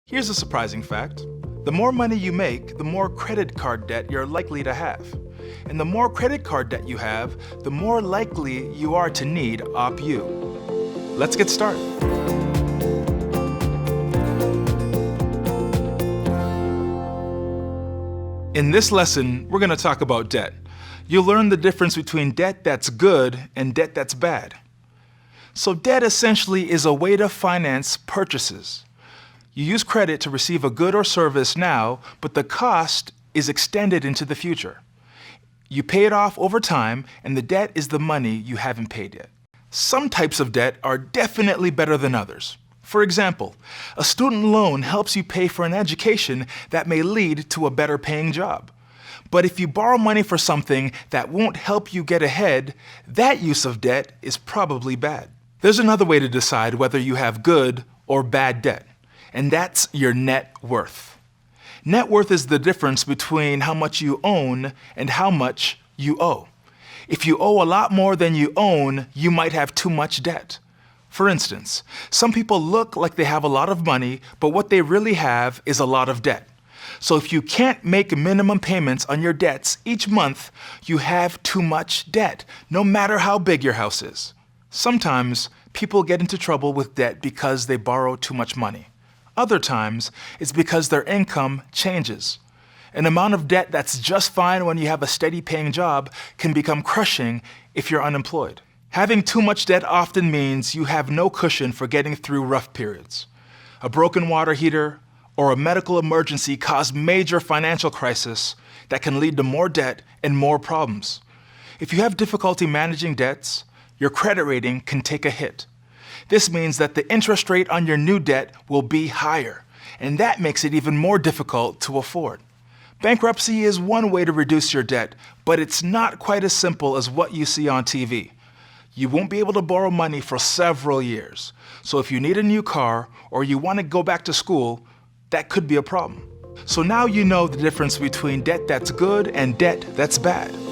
Here's a surprising fact. The more money you make, the more credit card debt you're likely to have. And the more credit card debt you have, the more likely you are to need OppU. Let's get started. In this lesson, we're going to talk about debt. You'll learn the difference between debt that's good and debt that's bad. So debt essentially is a way to finance purchases. You use credit to receive a good or service now, but the cost is extended into the future. You pay it off over time, and the debt is the money you haven't paid yet. Some types of debt are definitely better than others. For example, a student loan helps you pay for an education that may lead to a better paying job. But if you borrow money for something that won't help you get ahead, that use of debt is probably bad. There's another way to decide whether you have good or bad debt, and that's your net worth. Net worth is the difference between how much you own and how much you owe. If you owe a lot more than you own, you might have too much debt. For instance, some people look like they have a lot of money, but what they really have is a lot of debt. So if you can't make minimum payments on your debts each month, you have too much debt, no matter how big your house is. Sometimes people get into trouble with debt because they borrow too much money. Other times, it's because their income changes. An amount of debt that's just fine when you have a steady paying job can become crushing if you're unemployed. Having too much debt often means you have no cushion for getting through rough periods. A broken water heater or a medical emergency cause major financial crisis that can lead to more debt and more problems. If you have difficulty managing debts, your credit rating can take a hit. This means that the interest rate on your new debt will be higher, and that makes it even more difficult to afford. Bankruptcy is one way to reduce your debt, but it's not quite as simple as what you see on TV. You won't be able to borrow money for several years, so if you need a new car or you want to go back to school, that could be a problem. So now you know the difference between debt that's good and debt that's bad.